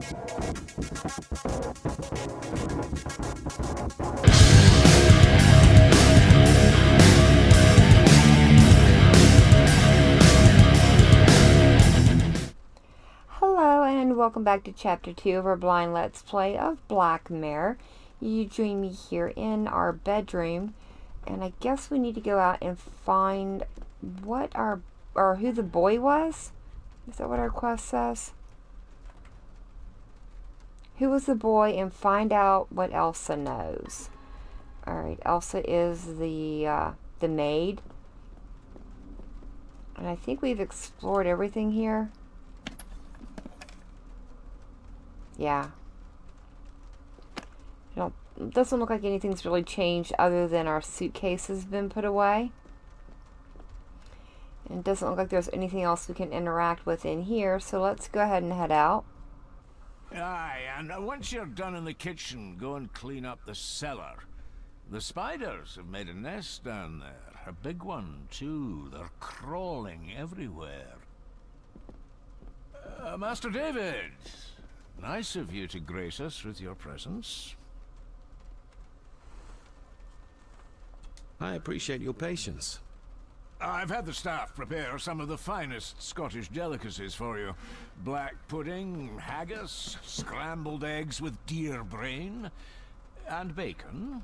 Hello and welcome back to Chapter 2 of our blind Let's Play of Black Mare. You join me here in our bedroom, and I guess we need to go out and find what or who the boy was? Is that what our quest says? Who was the boy, and find out what Elsa knows. Alright, Elsa is the maid. And I think we've explored everything here. Yeah. It doesn't look like anything's really changed other than our suitcase has been put away. And it doesn't look like there's anything else we can interact with in here, so let's go ahead and head out. Aye, and once you're done in the kitchen, go and clean up the cellar. The spiders have made a nest down there. A big one, too. They're crawling everywhere. Master David, nice of you to grace us with your presence. I appreciate your patience. I've had the staff prepare some of the finest Scottish delicacies for you. Black pudding, haggis, scrambled eggs with deer brain, and bacon.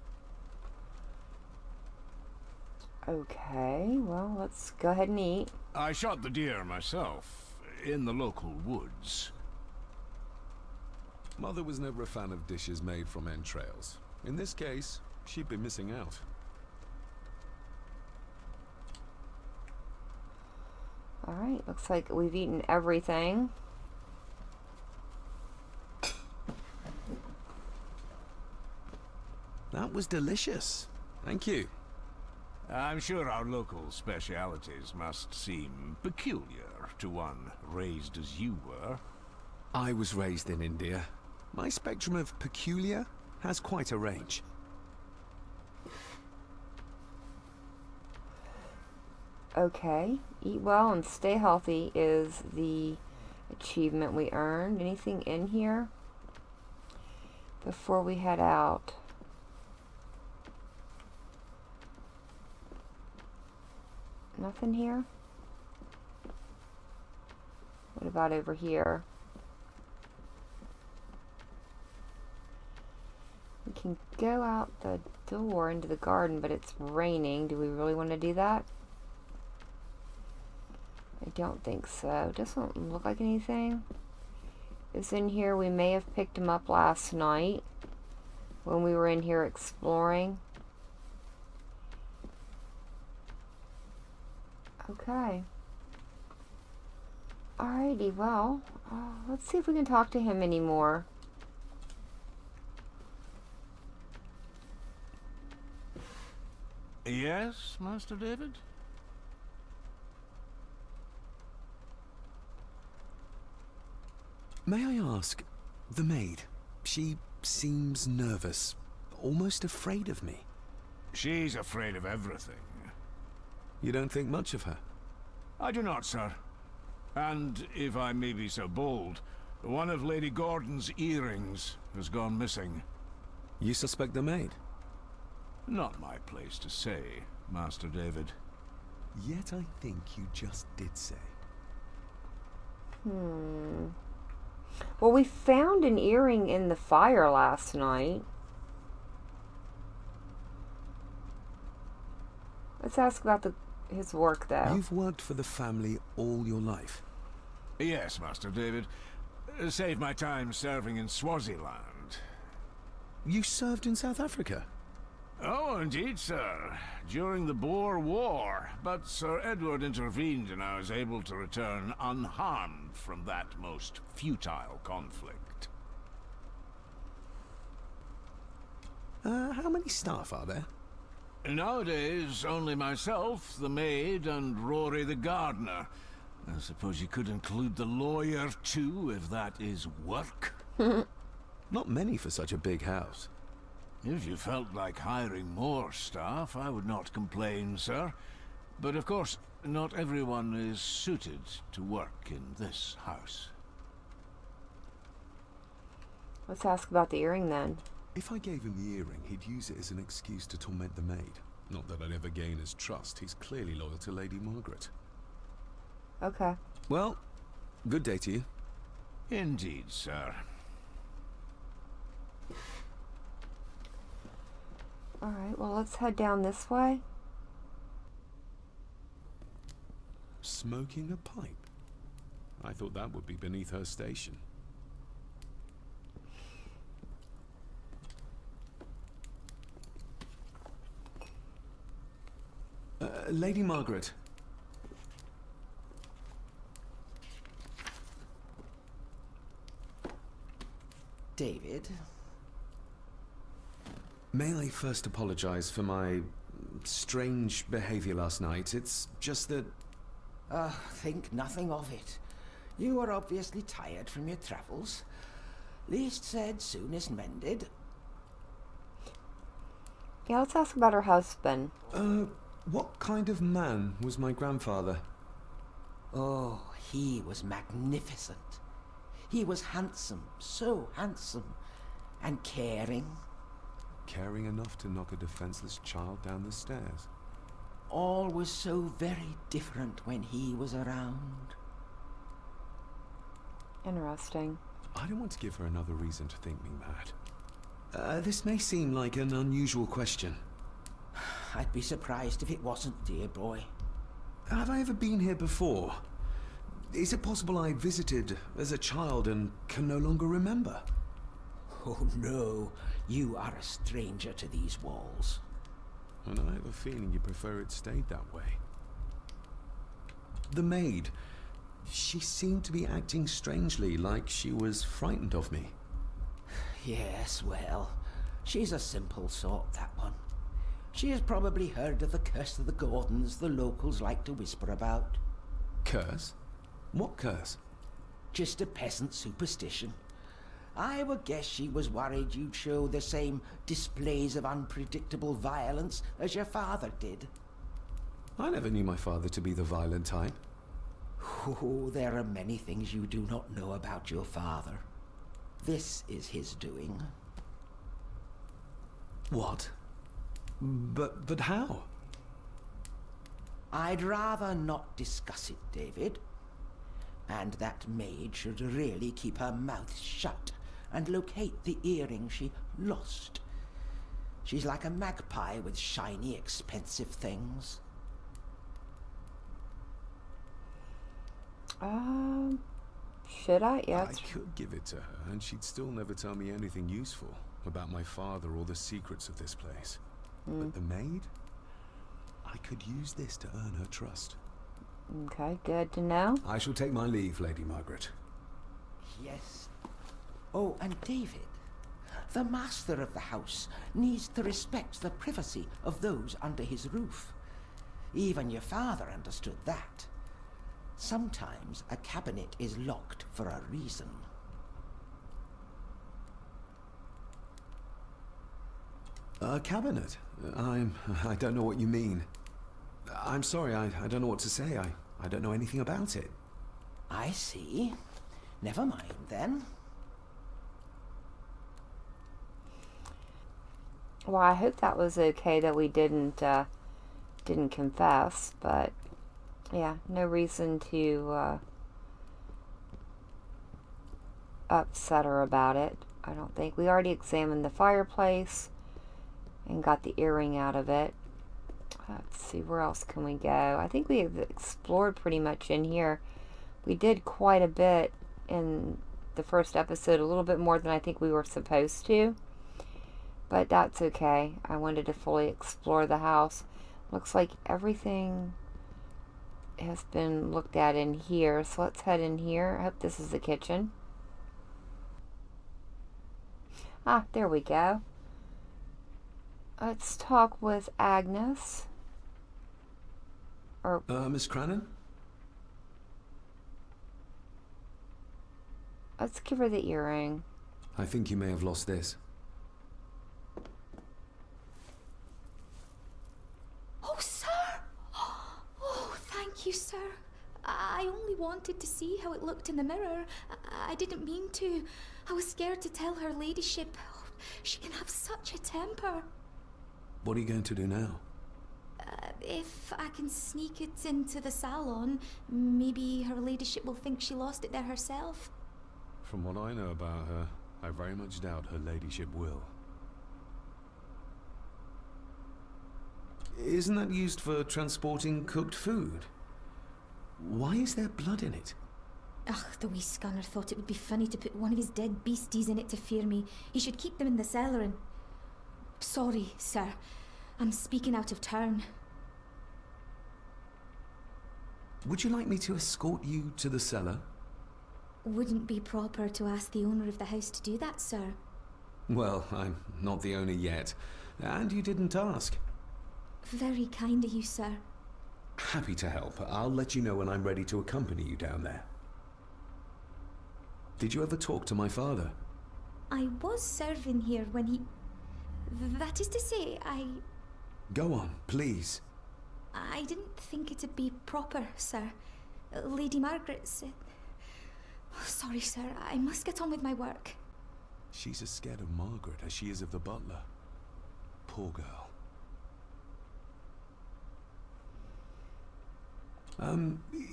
Okay, well, let's go ahead and eat. I shot the deer myself, in the local woods. Mother was never a fan of dishes made from entrails. In this case, she'd be missing out. Alright, looks like we've eaten everything. That was delicious. Thank you. I'm sure our local specialities must seem peculiar to one raised as you were. I was raised in India. My spectrum of peculiar has quite a range. Okay, eat well and stay healthy is the achievement we earned. Anything in here before we head out? Nothing here? What about over here? We can go out the door into the garden, but it's raining. Do we really want to do that? I don't think so. Doesn't look like anything is in here. We may have picked him up last night when we were in here exploring. Okay. Alrighty, well, let's see if we can talk to him anymore. Yes, Master David? May I ask, the maid, she seems nervous, almost afraid of me. She's afraid of everything. You don't think much of her? I do not, sir. And, if I may be so bold, one of Lady Gordon's earrings has gone missing. You suspect the maid? Not my place to say, Master David. Yet I think you just did say. Well, we found an earring in the fire last night. Let's ask about his work, though. You've worked for the family all your life? Yes, Master David. Saved my time serving in Swaziland. You served in South Africa? Oh, indeed, sir. During the Boer War. But Sir Edward intervened and I was able to return unharmed from that most futile conflict. How many staff are there? Nowadays, only myself, the maid, and Rory the gardener. I suppose you could include the lawyer, too, if that is work. Not many for such a big house. If you felt like hiring more staff, I would not complain, sir. But of course, not everyone is suited to work in this house. Let's ask about the earring then. If I gave him the earring, he'd use it as an excuse to torment the maid. Not that I'd ever gain his trust. He's clearly loyal to Lady Margaret. Okay. Well, good day to you. Indeed, sir. Alright, well, let's head down this way. Smoking a pipe? I thought that would be beneath her station. Lady Margaret. David? May I first apologize for my strange behavior last night? It's just that... Think nothing of it. You were obviously tired from your travels. Least said, soonest mended. Yeah, let's ask about her husband. What kind of man was my grandfather? Oh, he was magnificent. He was handsome, so handsome, and caring. Caring enough to knock a defenseless child down the stairs. All was so very different when he was around. Interesting. I don't want to give her another reason to think me mad. This may seem like an unusual question. I'd be surprised if it wasn't, dear boy. Have I ever been here before? Is it possible I visited as a child and can no longer remember? Oh no, you are a stranger to these walls. And I have a feeling you prefer it stayed that way. The maid. She seemed to be acting strangely, like she was frightened of me. Yes, well, she's a simple sort, that one. She has probably heard of the curse of the Gordons the locals like to whisper about. Curse? What curse? Just a peasant superstition. I would guess she was worried you'd show the same displays of unpredictable violence as your father did. I never knew my father to be the violent type. Oh, there are many things you do not know about your father. This is his doing. What? But how? I'd rather not discuss it, David. And that maid should really keep her mouth shut and locate the earring she lost. She's like a magpie with shiny, expensive things. Should I? Yeah. I could give it to her, and she'd still never tell me anything useful about my father or the secrets of this place. But the maid? I could use this to earn her trust. Okay, good to know. I shall take my leave, Lady Margaret. Yes. Oh, and David, the master of the house needs to respect the privacy of those under his roof. Even your father understood that. Sometimes a cabinet is locked for a reason. A cabinet? I don't know what you mean. I'm sorry, I don't know what to say. I don't know anything about it. I see. Never mind, then. Well, I hope that was okay that we didn't confess, but yeah, no reason to upset her about it. I don't think. We already examined the fireplace and got the earring out of it. Let's see, where else can we go? I think we have explored pretty much in here. We did quite a bit in the first episode, a little bit more than I think we were supposed to. But that's okay. I wanted to fully explore the house. Looks like everything has been looked at in here. So let's head in here. I hope this is the kitchen. Ah, there we go. Let's talk with Agnes. Or Miss Crannan? let's give her the earring. I think you may have lost this. Oh, sir! Oh, thank you, sir. I only want wanted to see how it looked in the mirror. I didn't mean to. I was scared to tell her ladyship. Oh, she can have such a temper. What are you going to do now? If I can sneak it into the salon, maybe her ladyship will think she lost it there herself. From what I know about her, I very much doubt her ladyship will. Isn't that used for transporting cooked food? Why is there blood in it? Ugh, the wee scunner thought it would be funny to put one of his dead beasties in it to fear me. He should keep them in the cellar and... Sorry, sir. I'm speaking out of turn. Would you like me to escort you to the cellar? Wouldn't be proper to ask the owner of the house to do that, sir. Well, I'm not the owner yet, and you didn't ask. Very kind of you, sir. Happy to help. I'll let you know when I'm ready to accompany you down there. Did you ever talk to my father? I was serving here when he... That is to say, Go on, please. I didn't think it'd be proper, sir. Lady Margaret said... Sorry, sir. I must get on with my work. She's as scared of Margaret as she is of the butler. Poor girl.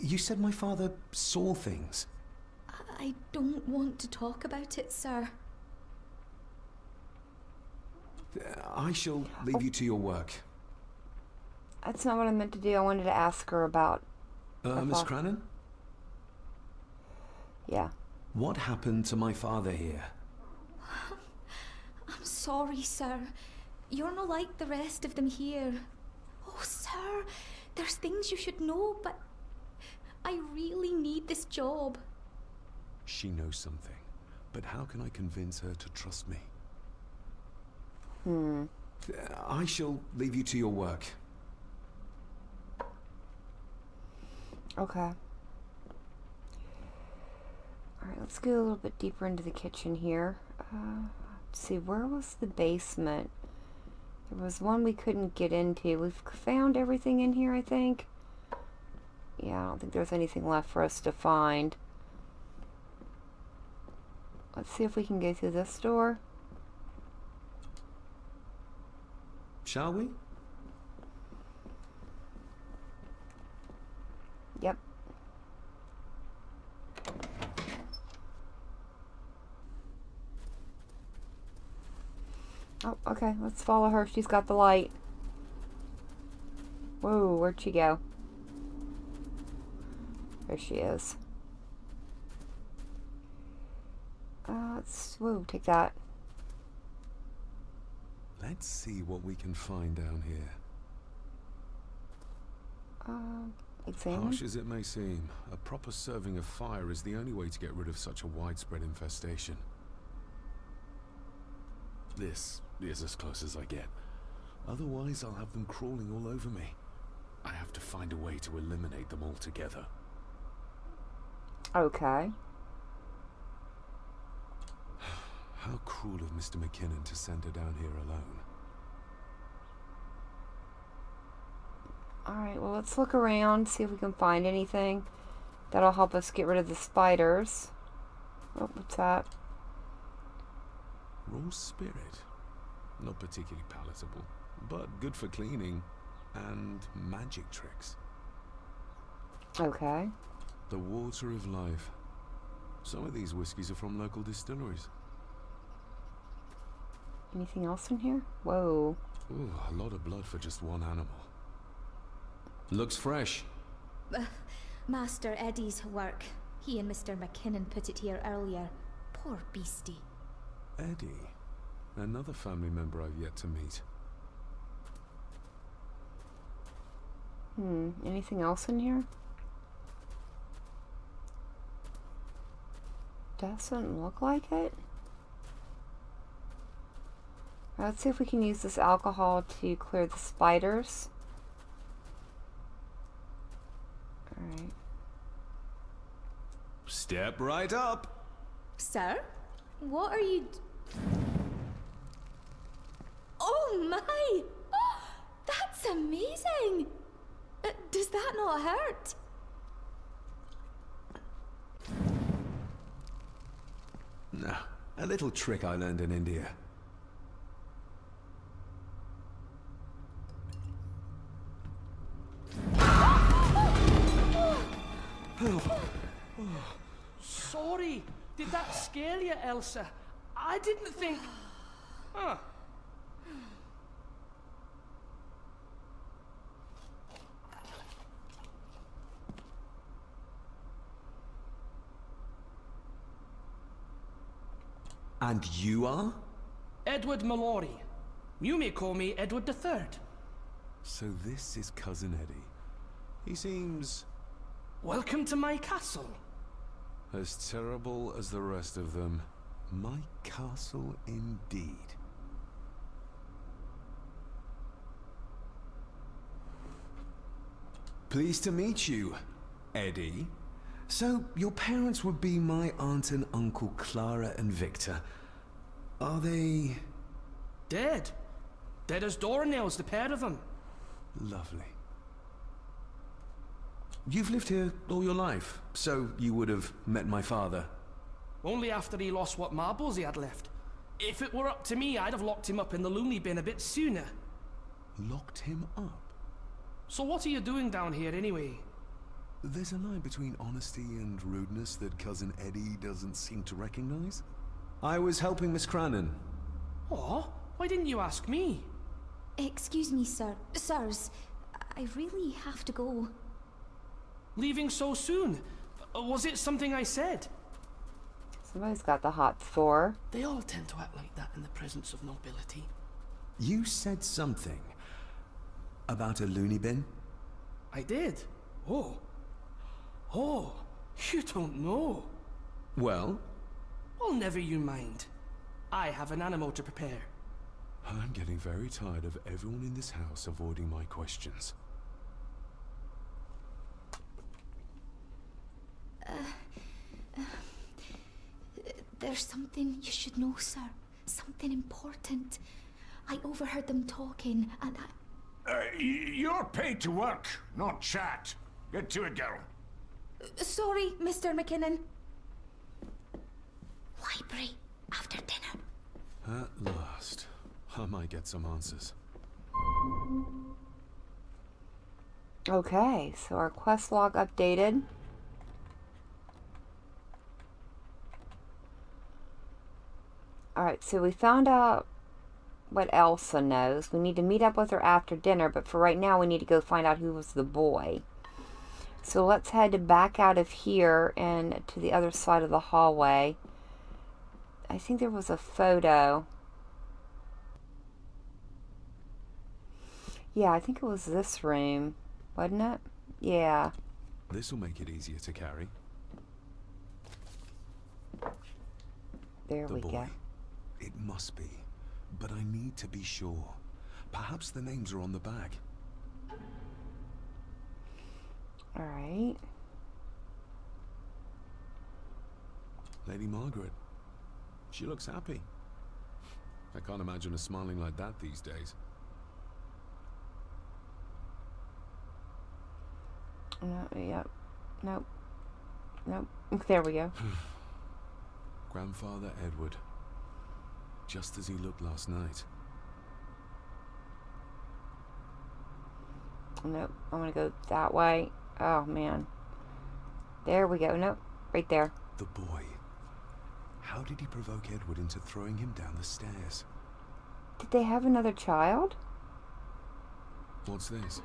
You said my father saw things. I don't want to talk about it, sir. I shall leave you to your work. That's not what I meant to do. I wanted to ask her about... Miss Crannan? Yeah. What happened to my father here? I'm sorry, sir. You're not like the rest of them here. Oh, sir, there's things you should know, but I really need this job. She knows something, but how can I convince her to trust me? I shall leave you to your work. Okay. Alright, let's go a little bit deeper into the kitchen here. Let's see, where was the basement? There was one we couldn't get into. We've found everything in here, I think. Yeah, I don't think there's anything left for us to find. Let's see if we can go through this door. Shall we? Yep. Oh, okay. Let's follow her. She's got the light. Whoa, where'd she go? There she is. Whoa, take that. Let's see what we can find down here. Examine. Harsh as it may seem, a proper serving of fire is the only way to get rid of such a widespread infestation. This is as close as I get. Otherwise, I'll have them crawling all over me. I have to find a way to eliminate them altogether. Okay. How cruel of Mr. McKinnon to send her down here alone. Alright, well, let's look around, see if we can find anything that'll help us get rid of the spiders. Oh, what's that? Raw spirit. Not particularly palatable, but good for cleaning and magic tricks. Okay. The water of life. Some of these whiskies are from local distilleries. Anything else in here? Whoa. Ooh, a lot of blood for just one animal. Looks fresh. Master Eddie's work. He and Mr. McKinnon put it here earlier. Poor beastie. Eddie. Another family member I've yet to meet. Anything else in here? Doesn't look like it. Let's see if we can use this alcohol to clear the spiders. Alright. Step right up. Sir? What are you... Oh my! Oh, that's amazing! Does that not hurt? No, a little trick I learned in India. Sorry. Did that scare you, Elsa? I didn't think... Huh. And you are? Edward Mallory. You may call me Edward III. So this is Cousin Eddie. He seems... Welcome to my castle. as terrible as the rest of them. My castle indeed. Pleased to meet you, Eddie. So, your parents would be my aunt and uncle Clara and Victor. Are they... Dead. Dead as doornails, the pair of them. Lovely. You've lived here all your life, so you would have met my father. Only after he lost what marbles he had left. If it were up to me, I'd have locked him up in the loony bin a bit sooner. Locked him up? So what are you doing down here anyway? There's a line between honesty and rudeness that Cousin Eddie doesn't seem to recognize. I was helping Miss Cranon. Oh, why didn't you ask me? Excuse me, sir. Sirs, I really have to go. Leaving so soon? Was it something I said? Somebody's got the hots for. They all tend to act like that in the presence of nobility. You said something about a loony bin? I did. Oh. Oh, you don't know. Well? Well, never you mind. I have an animal to prepare. I'm getting very tired of everyone in this house avoiding my questions. There's something you should know, sir. Something important. I overheard them talking, and You're paid to work, not chat. Get to it, girl. Sorry, Mr. McKinnon. Library, after dinner. At last. I might get some answers. Okay, so our quest log updated. Alright, so we found out what Elsa knows. We need to meet up with her after dinner, but for right now we need to go find out who was the boy. So let's head back out of here and to the other side of the hallway. I think there was a photo. Yeah, I think it was this room, wasn't it? Yeah. This'll make it easier to carry. There we go. It must be, but I need to be sure. Perhaps the names are on the back. Alright. Lady Margaret. She looks happy. I can't imagine her smiling like that these days. Yep. Nope. Nope. There we go. Grandfather Edward. Just as he looked last night. Nope. I'm gonna go that way. Oh, man. There we go. Nope. Right there. The boy. How did he provoke Edward into throwing him down the stairs? Did they have another child? What's this?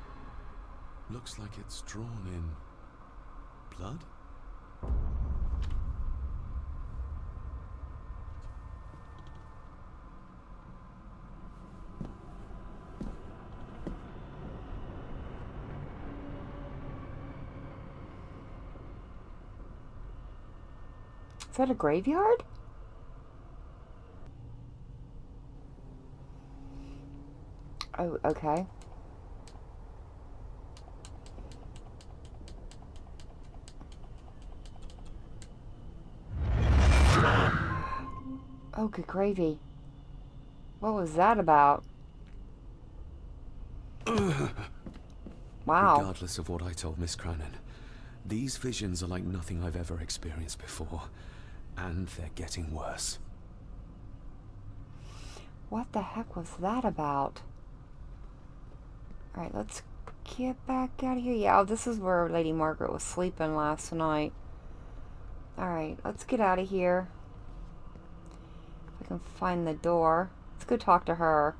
Looks like it's drawn in blood? Is that a graveyard? Oh, okay. Oh, good gravy. What was that about? Wow. Regardless of what I told Miss Cranon, these visions are like nothing I've ever experienced before. And they're getting worse. What the heck was that about? Alright, let's get back out of here. Yeah, oh, this is where Lady Margaret was sleeping last night. Alright, let's get out of here. If I can find the door. Let's go talk to her.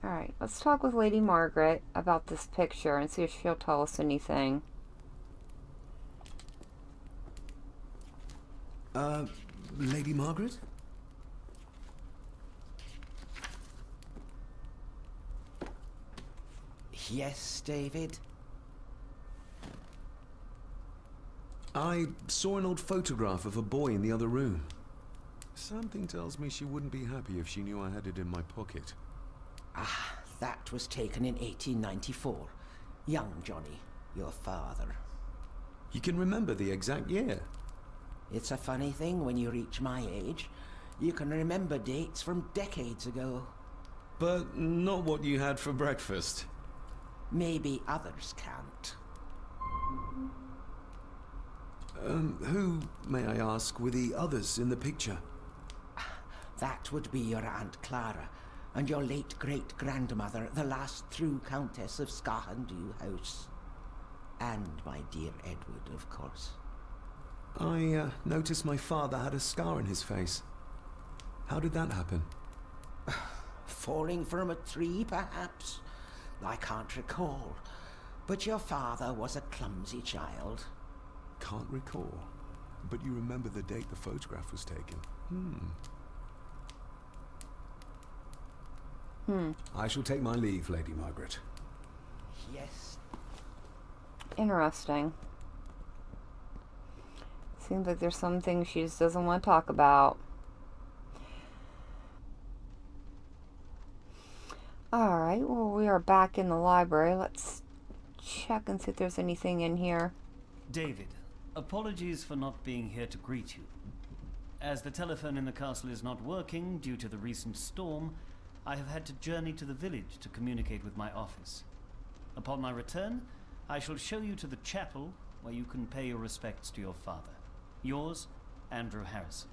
Alright, let's talk with Lady Margaret about this picture and see if she'll tell us anything. Lady Margaret? Yes, David? I saw an old photograph of a boy in the other room. Something tells me she wouldn't be happy if she knew I had it in my pocket. Ah, that was taken in 1894. Young Johnny, your father. You can remember the exact year? It's a funny thing when you reach my age. You can remember dates from decades ago. But not what you had for breakfast. Maybe others can't. Who, may I ask, were the others in the picture? That would be your Aunt Clara, and your late great-grandmother, the last true Countess of Scahandew House. And my dear Edward, of course. I noticed my father had a scar on his face. How did that happen? Falling from a tree, perhaps? I can't recall. But your father was a clumsy child. Can't recall. But you remember the date the photograph was taken. I shall take my leave, Lady Margaret. Yes. Interesting. Seems like there's some things she just doesn't want to talk about. Alright, well, we are back in the library. Let's check and see if there's anything in here. David, apologies for not being here to greet you. As the telephone in the castle is not working due to the recent storm, I have had to journey to the village to communicate with my office. Upon my return, I shall show you to the chapel where you can pay your respects to your father. Yours, Andrew Harrison.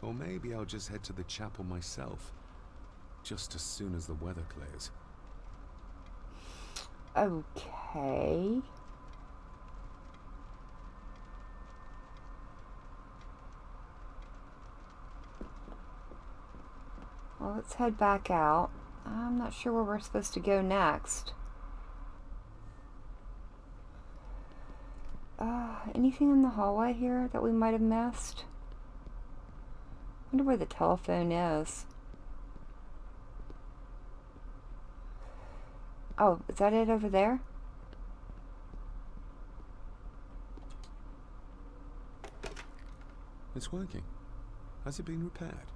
Or maybe I'll just head to the chapel myself, just as soon as the weather clears. Okay. Well, let's head back out. I'm not sure where we're supposed to go next. Anything in the hallway here that we might have missed? Wonder where the telephone is. Oh, is that it over there? It's working. Has it been repaired?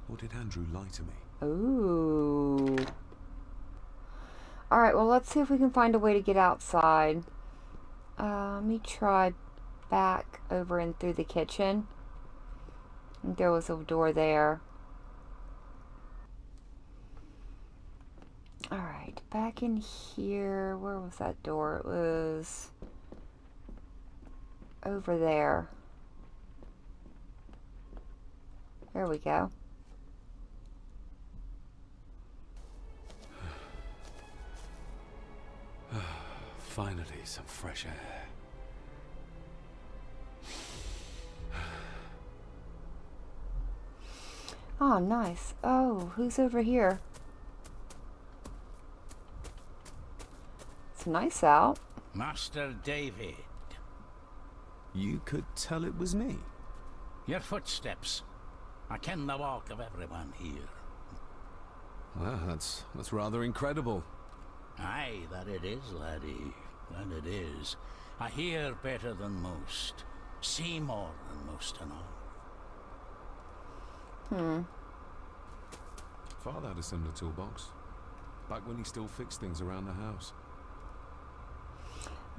Or did Andrew lie to me? Ooh. Alright, well, let's see if we can find a way to get outside. Let me try back over and through the kitchen. I think there was a door there. Alright, back in here. Where was that door? It was over there. There we go. Finally, some fresh air. Oh, nice. Oh, who's over here? It's nice out. Master David. You could tell it was me. Your footsteps. I ken the walk of everyone here. Well, that's rather incredible. Aye, that it is, laddie. That it is. I hear better than most. See more than most and all. Father had a similar toolbox. Back when he still fixed things around the house.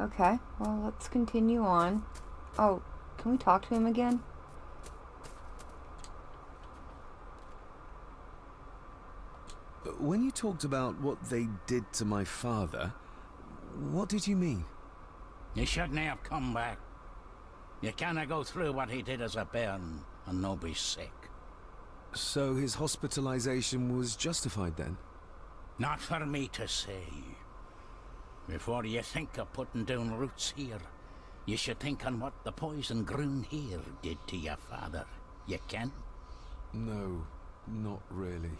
Okay, well, let's continue on. Oh, can we talk to him again? When you talked about what they did to my father, what did you mean? You shouldn't have come back. You canna go through what he did as a bairn and no be sick. So his hospitalization was justified then? Not for me to say. Before you think of putting down roots here, you should think on what the poison grown here did to your father. You can? No, not really.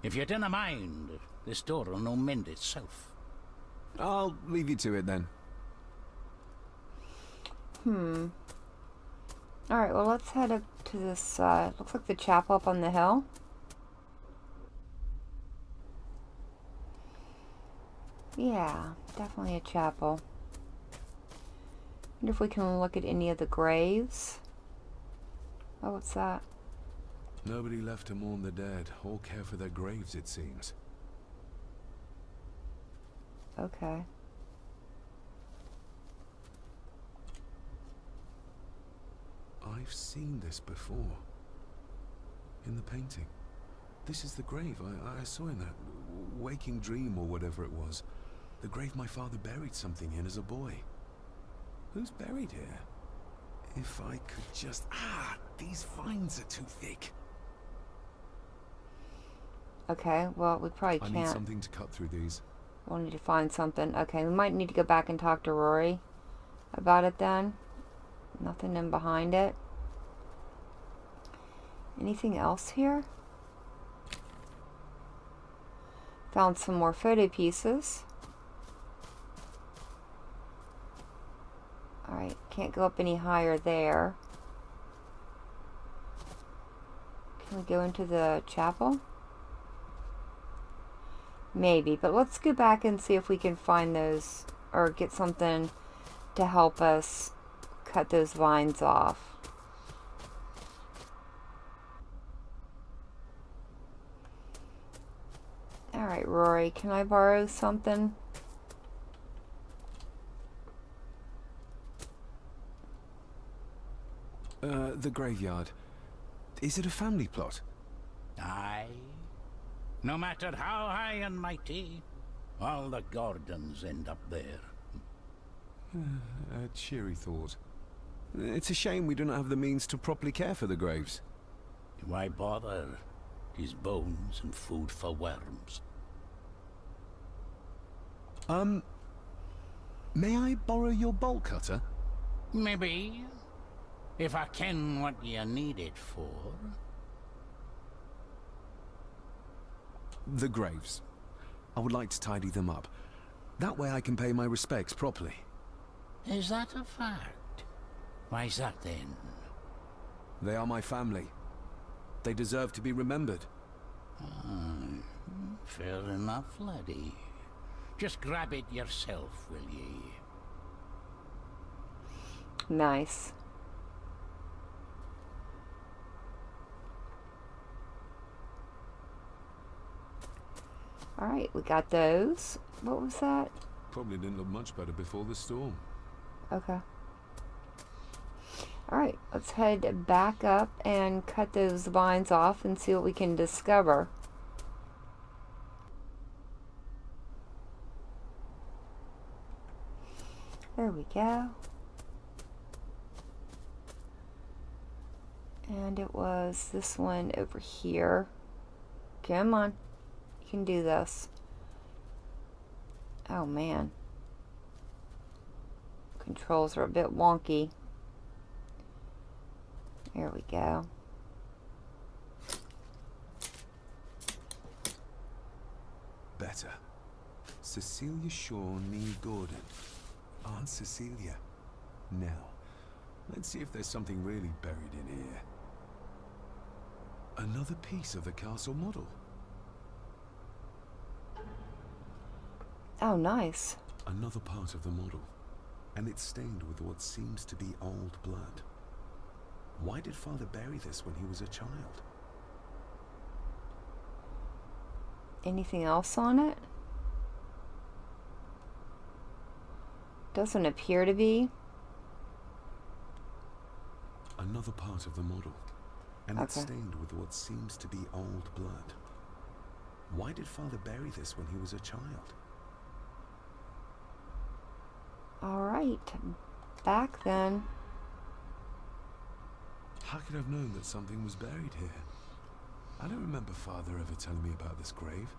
If you dinna mind, this door will no mend itself. I'll leave you to it then. Alright, well let's head up to this, looks like the chapel up on the hill. Yeah, definitely a chapel. Wonder if we can look at any of the graves. Oh, what's that? Nobody left to mourn the dead or care for their graves, it seems. Okay. I've seen this before. In the painting. This is the grave I saw in that waking dream or whatever it was. The grave my father buried something in as a boy. Who's buried here? If I could just... these vines are too thick. Okay, well, we probably I can't. need something to cut through these. We'll need to find something. Okay, we might need to go back and talk to Rory about it then. Nothing in behind it. Anything else here? Found some more photo pieces. Alright, can't go up any higher there. Can we go into the chapel? Maybe, but let's go back and see if we can find those or get something to help us cut those vines off. Alright, Rory, can I borrow something? The graveyard. Is it a family plot? Aye. No matter how high and mighty, all the Gordons end up there. A cheery thought. It's a shame we do not have the means to properly care for the graves. Why bother? His bones and food for worms. May I borrow your bolt cutter? Maybe. If I ken what you need it for. The graves. I would like to tidy them up. That way I can pay my respects properly. Is that a fact? Why's that then? They are my family. They deserve to be remembered. Fair enough, laddie. Just grab it yourself, will ye? Nice. Alright, we got those. What was that? Probably didn't look much better before the storm. Okay. Alright, let's head back up and cut those vines off and see what we can discover. There we go. And it was this one over here. Come on. You can do this. Oh man. Controls are a bit wonky. There we go. Better. Cecilia Shaw, Nee Gordon. Aunt Cecilia. Now, let's see if there's something really buried in here. Another piece of the castle model. Oh, nice. Another part of the model. And it's stained with what seems to be old blood. Why did Father bury this when he was a child? Anything else on it? Doesn't appear to be. Another part of the model. And it's Okay. stained with what seems to be old blood. Why did Father bury this when he was a child? Alright. Back then. How could I have known that something was buried here? I don't remember Father ever telling me about this grave.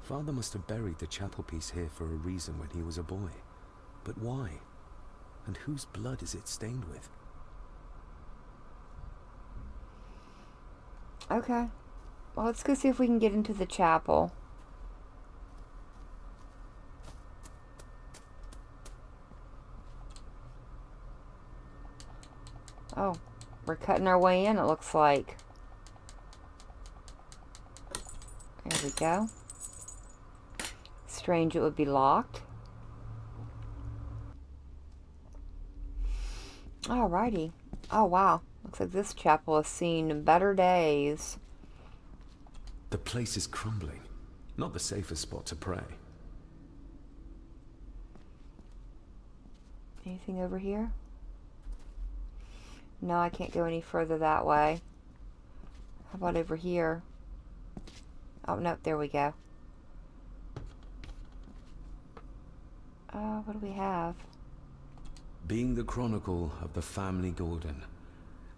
Father must have buried the chapel piece here for a reason when he was a boy. But why? And whose blood is it stained with? Okay. Well, let's go see if we can get into the chapel. Oh, we're cutting our way in, it looks like. There we go. Strange it would be locked. Alrighty. Oh, wow. Looks like this chapel has seen better days. The place is crumbling. Not the safest spot to pray. Anything over here? No, I can't go any further that way. How about over here? Oh, no, there we go. What do we have? Being the chronicle of the family Gordon,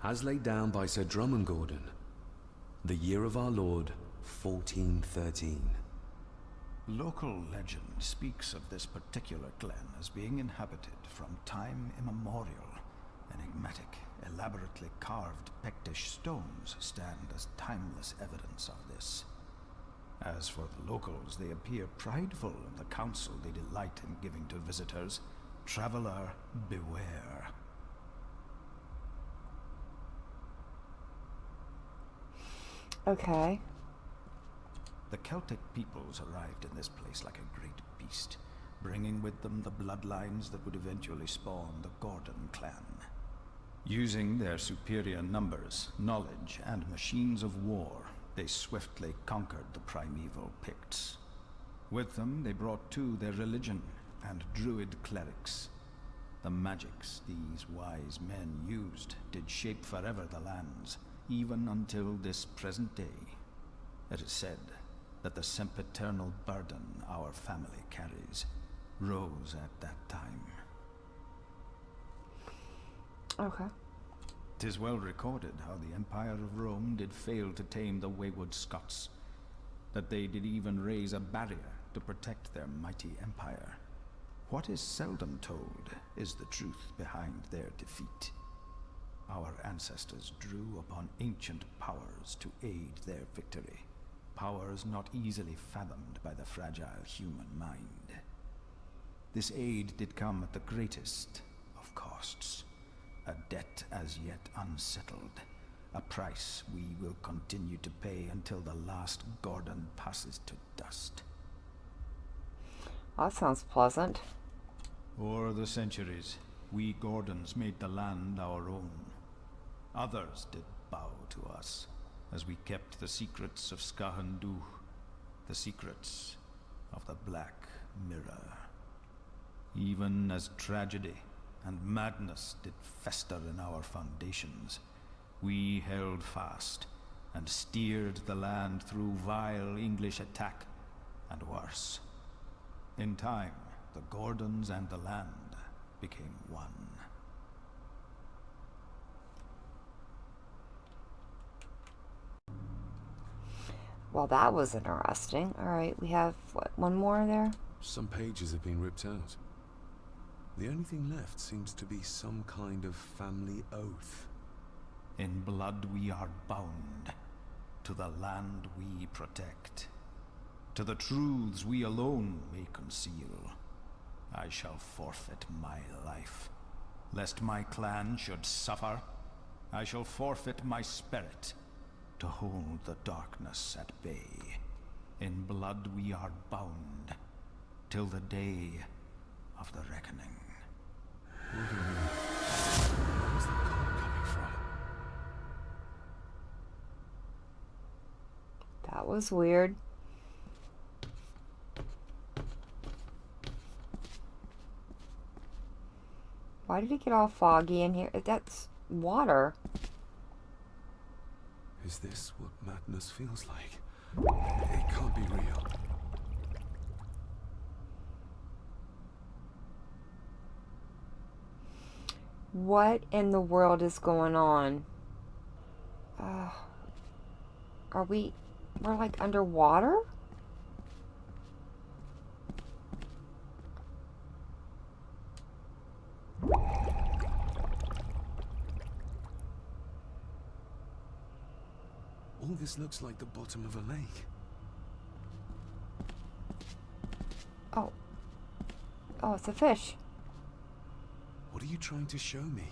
as laid down by Sir Drummond Gordon, the year of our Lord, 1413. Local legend speaks of this particular glen as being inhabited from time immemorial. Enigmatic, elaborately carved Pictish stones stand as timeless evidence of this. As for the locals, they appear prideful of the counsel they delight in giving to visitors. Traveler, beware. Okay. The Celtic peoples arrived in this place like a great beast, bringing with them the bloodlines that would eventually spawn the Gordon clan. Using their superior numbers, knowledge, and machines of war, they swiftly conquered the primeval Picts. With them, they brought too their religion and druid clerics. The magics these wise men used did shape forever the lands, even until this present day. It is said that the sempiternal burden our family carries rose at that time. Okay. 'Tis well recorded how the Empire of Rome did fail to tame the wayward Scots, that they did even raise a barrier to protect their mighty empire. What is seldom told is the truth behind their defeat. Our ancestors drew upon ancient powers to aid their victory, powers not easily fathomed by the fragile human mind. This aid did come at the greatest of costs. A debt as yet unsettled. A price we will continue to pay until the last Gordon passes to dust. That sounds pleasant. O'er the centuries, we Gordons made the land our own. Others did bow to us, as we kept the secrets of Skahandu, the secrets of the Black Mirror. Even as tragedy and madness did fester in our foundations, we held fast and steered the land through vile English attack and worse. In time, the Gordons and the land became one. Well, that was interesting. Alright, we have, what, one more there? Some pages have been ripped out. The only thing left seems to be some kind of family oath. In blood we are bound to the land we protect, to the truths we alone may conceal. I shall forfeit my life, lest my clan should suffer. I shall forfeit my spirit to hold the darkness at bay. In blood we are bound till the day of the reckoning. What do you mean? Where's the call coming from? That was weird. Why did it get all foggy in here? That's water. Is this what madness feels like? It can't be real. What in the world is going on? We're like underwater? All this looks like the bottom of a lake. Oh. Oh, it's a fish. What are you trying to show me?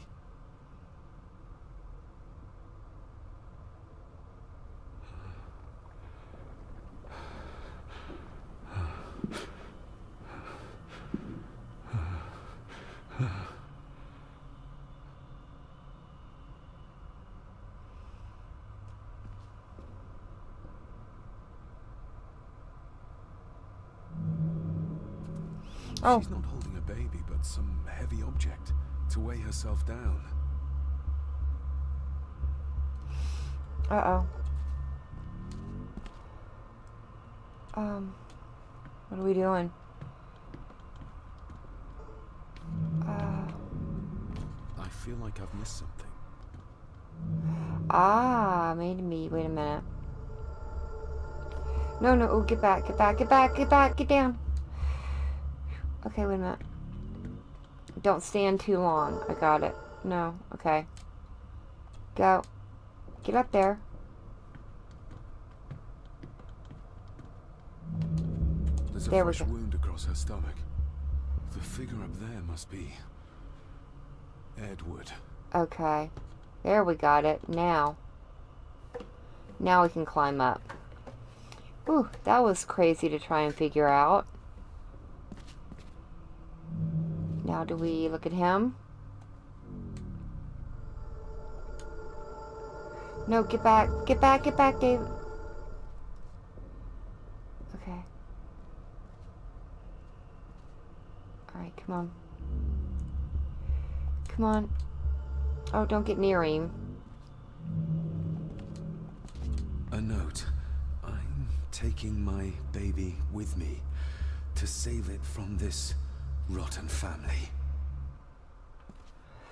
Oh. She's not holding a baby, but some heavy object to weigh herself down. Uh-oh. What are we doing? I feel like I've missed something. Maybe. Wait a minute. No, no, oh, get back, get down. Okay, wait a minute. Don't stand too long. I got it. No, okay. Go. Get up there. There's a There we fresh go. wound across her stomach. The figure up there must be Edward. Okay. There, we got it. Now we can climb up. Ooh, that was crazy to try and figure out. Now do we look at him? No, get back, Dave. Okay. Alright, come on. Come on. Oh, don't get near him. A note. I'm taking my baby with me to save it from this rotten family.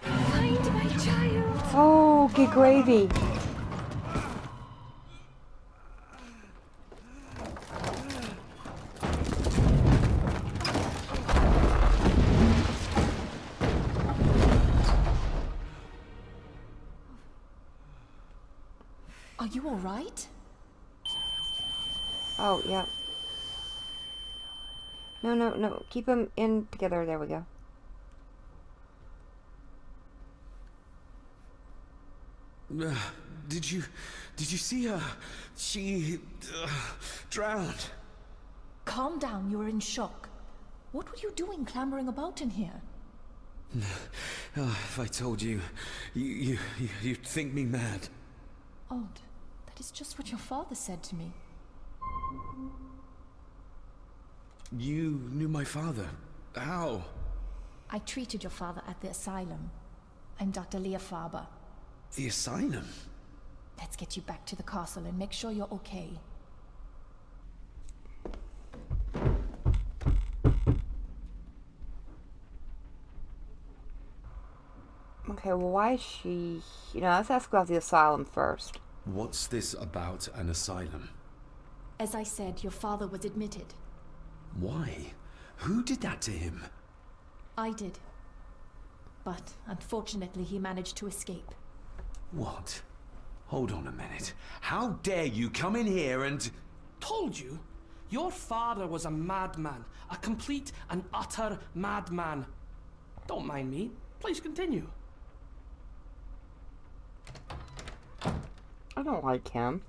Find my child! Oh, get gravy. Are you alright? Oh, yeah. No, no, no. Keep them in together. There we go. Did you see her? She drowned. Calm down, you're in shock. What were you doing clambering about in here? If I told you, you'd think me mad. Odd. That is just what your father said to me. You knew my father. How? I treated your father at the asylum. I'm Dr. Leah Faber. The asylum? Let's get you back to the castle and make sure you're okay. Okay, well, why is she... let's ask about the asylum first. What's this about an asylum? As I said, your father was admitted. Why? Who did that to him? I did. But unfortunately, he managed to escape. What? Hold on a minute. How dare you come in here and... Told you? Your father was a madman. A complete and utter madman. Don't mind me. Please continue. I don't like him.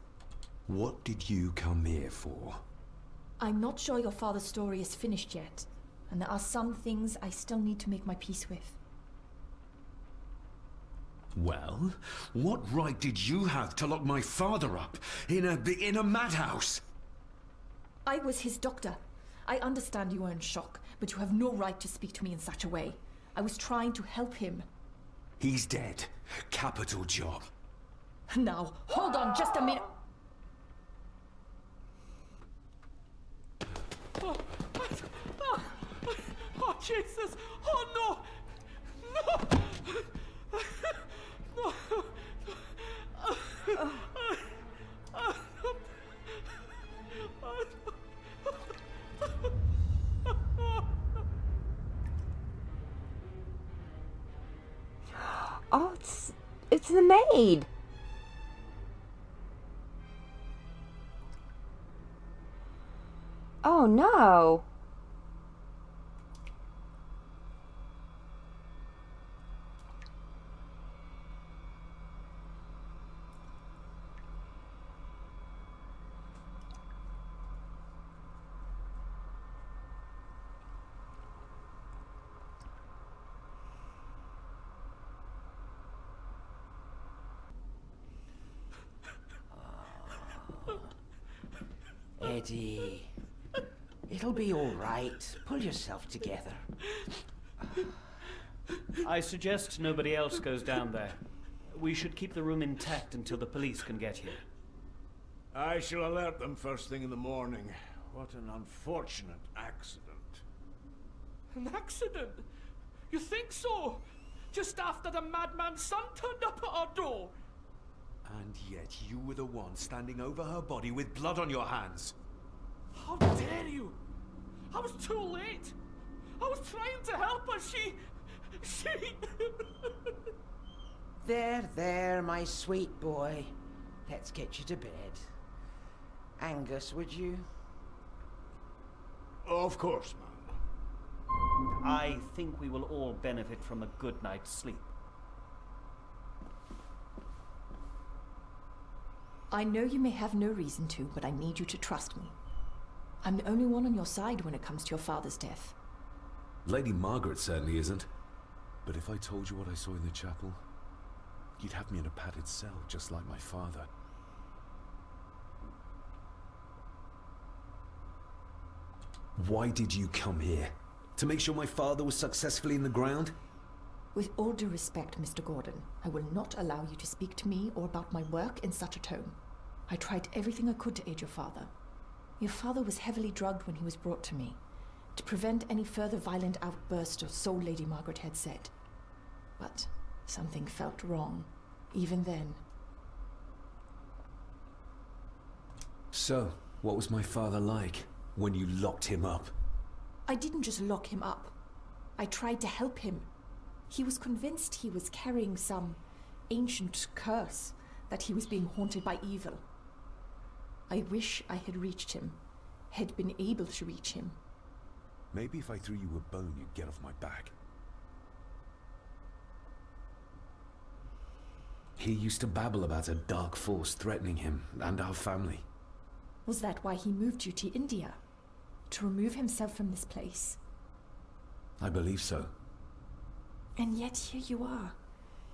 What did you come here for? I'm not sure your father's story is finished yet. And there are some things I still need to make my peace with. Well, what right did you have to lock my father up in a madhouse? I was his doctor. I understand you are in shock, but you have no right to speak to me in such a way. I was trying to help him. He's dead. Capital job. Now, hold on just a minute. Oh, Jesus! Oh, no! No! Oh, it's the maid. Oh no. Eddie, it'll be all right. Pull yourself together. I suggest nobody else goes down there. We should keep the room intact until the police can get here. I shall alert them first thing in the morning. What an unfortunate accident. An accident? You think so? Just after the madman's son turned up at our door. And yet you were the one standing over her body with blood on your hands. How dare you? I was too late. I was trying to help her. She... There, my sweet boy. Let's get you to bed. Angus, would you? Of course, ma'am. I think we will all benefit from a good night's sleep. I know you may have no reason to, but I need you to trust me. I'm the only one on your side when it comes to your father's death. Lady Margaret certainly isn't. But if I told you what I saw in the chapel, you'd have me in a padded cell, just like my father. Why did you come here? To make sure my father was successfully in the ground? With all due respect, Mr. Gordon, I will not allow you to speak to me or about my work in such a tone. I tried everything I could to aid your father. Your father was heavily drugged when he was brought to me, to prevent any further violent outburst, or so Lady Margaret had said. But something felt wrong, even then. So, what was my father like when you locked him up? I didn't just lock him up. I tried to help him. He was convinced he was carrying some ancient curse, that he was being haunted by evil. I wish I had reached him, had been able to reach him. Maybe if I threw you a bone, you'd get off my back. He used to babble about a dark force threatening him and our family. Was that why he moved you to India? To remove himself from this place? I believe so. And yet here you are,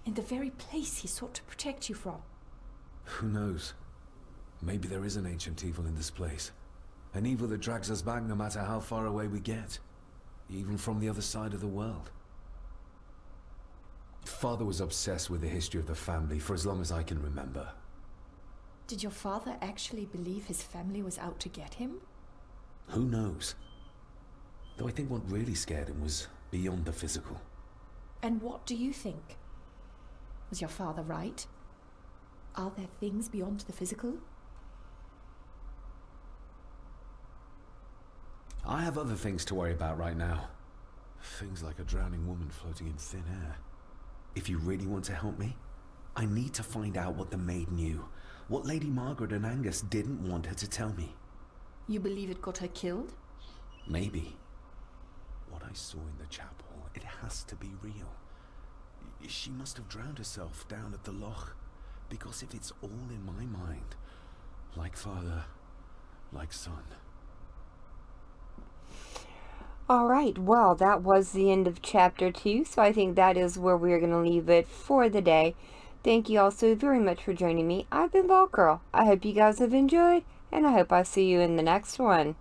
in the very place he sought to protect you from. Who knows? Maybe there is an ancient evil in this place. An evil that drags us back no matter how far away we get. Even from the other side of the world. Father was obsessed with the history of the family for as long as I can remember. Did your father actually believe his family was out to get him? Who knows? Though I think what really scared him was beyond the physical. And what do you think? Was your father right? Are there things beyond the physical? I have other things to worry about right now. Things like a drowning woman floating in thin air. If you really want to help me, I need to find out what the maid knew. What Lady Margaret and Angus didn't want her to tell me. You believe it got her killed? Maybe. What I saw in the chapel, it has to be real. She must have drowned herself down at the loch. Because if it's all in my mind, like father, like son. Alright, well, that was the end of Chapter 2, so I think that is where we're going to leave it for the day. Thank you all so very much for joining me. I've been Vault Girl. I hope you guys have enjoyed, and I hope I see you in the next one.